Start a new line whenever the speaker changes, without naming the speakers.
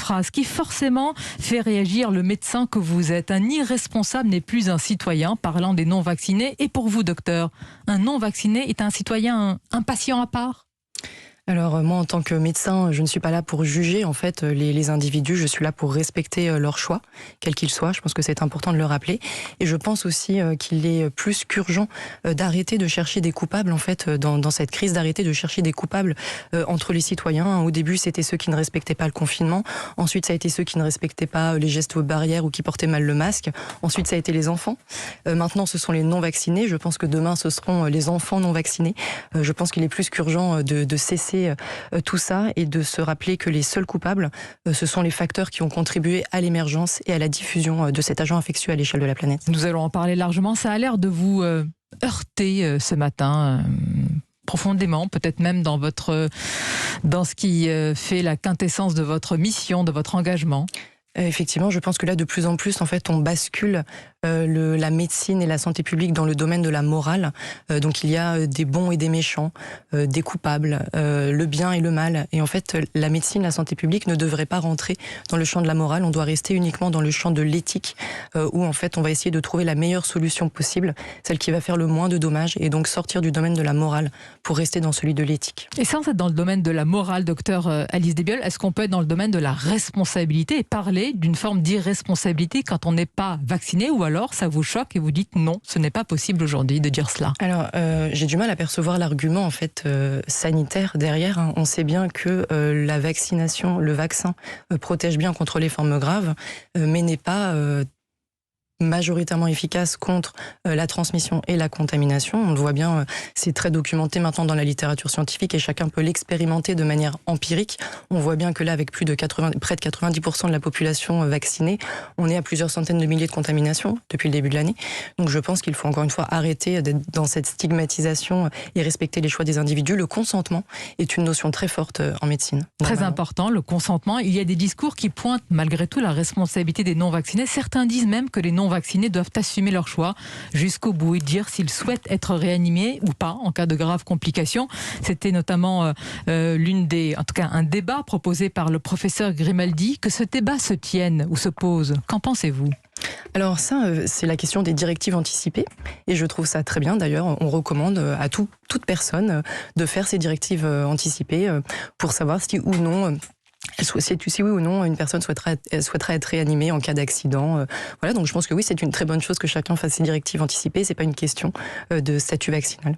phrase qui forcément fait réagir le médecin que vous êtes. Un irresponsable n'est plus un citoyen, parlant des non-vaccinés. Et pour vous, docteur, un non-vacciné est un citoyen, un patient à part ?
Alors moi, en tant que médecin, je ne suis pas là pour juger en fait les individus, je suis là pour respecter leur choix, quel qu'il soit. Je pense que c'est important de le rappeler. Et je pense aussi qu'il est plus qu'urgent d'arrêter de chercher des coupables en fait dans cette crise, d'arrêter de chercher des coupables entre les citoyens. Au début, c'était ceux qui ne respectaient pas le confinement. Ensuite, ça a été ceux qui ne respectaient pas les gestes barrières ou qui portaient mal le masque. Ensuite, ça a été les enfants. Maintenant, ce sont les non-vaccinés. Je pense que demain, ce seront les enfants non-vaccinés. Je pense qu'il est plus qu'urgent de cesser tout ça et de se rappeler que les seuls coupables, ce sont les facteurs qui ont contribué à l'émergence et à la diffusion de cet agent infectieux à l'échelle de la planète.
Nous allons en parler largement. Ça a l'air de vous heurter ce matin profondément, peut-être même dans ce qui fait la quintessence de votre mission, de votre engagement.
Effectivement, je pense que là, de plus en plus, en fait, on bascule la médecine et la santé publique dans le domaine de la morale. Donc, il y a des bons et des méchants, des coupables, le bien et le mal. Et en fait, la médecine, la santé publique ne devrait pas rentrer dans le champ de la morale. On doit rester uniquement dans le champ de l'éthique, où en fait, on va essayer de trouver la meilleure solution possible, celle qui va faire le moins de dommages, et donc sortir du domaine de la morale pour rester dans celui de l'éthique.
Et sans être dans le domaine de la morale, docteur Alice Desbioles, est-ce qu'on peut être dans le domaine de la responsabilité et parler d'une forme d'irresponsabilité quand on n'est pas vacciné, ou alors ça vous choque et vous dites non, ce n'est pas possible aujourd'hui de dire cela?
Alors, j'ai du mal à percevoir l'argument en fait sanitaire derrière. On sait bien que la vaccination, le vaccin protège bien contre les formes graves, mais n'est pas majoritairement efficace contre la transmission et la contamination. On le voit bien, c'est très documenté maintenant dans la littérature scientifique et chacun peut l'expérimenter de manière empirique. On voit bien que là, avec près de 90% de la population vaccinée, on est à plusieurs centaines de milliers de contaminations depuis le début de l'année. Donc je pense qu'il faut encore une fois arrêter d'être dans cette stigmatisation et respecter les choix des individus. Le consentement est une notion très forte en médecine.
Très important, le consentement. Il y a des discours qui pointent malgré tout la responsabilité des non-vaccinés. Certains disent même que les non-vaccinés doivent assumer leur choix jusqu'au bout et dire s'ils souhaitent être réanimés ou pas en cas de graves complications. C'était notamment en tout cas un débat proposé par le professeur Grimaldi. Que ce débat se tienne ou se pose, qu'en pensez-vous ?
Alors ça, c'est la question des directives anticipées et je trouve ça très bien. D'ailleurs, on recommande à toute personne de faire ces directives anticipées pour savoir si oui ou non une personne souhaiterait être réanimée en cas d'accident. Voilà, donc je pense que oui, c'est une très bonne chose que chacun fasse ses directives anticipées. C'est pas une question de statut vaccinal.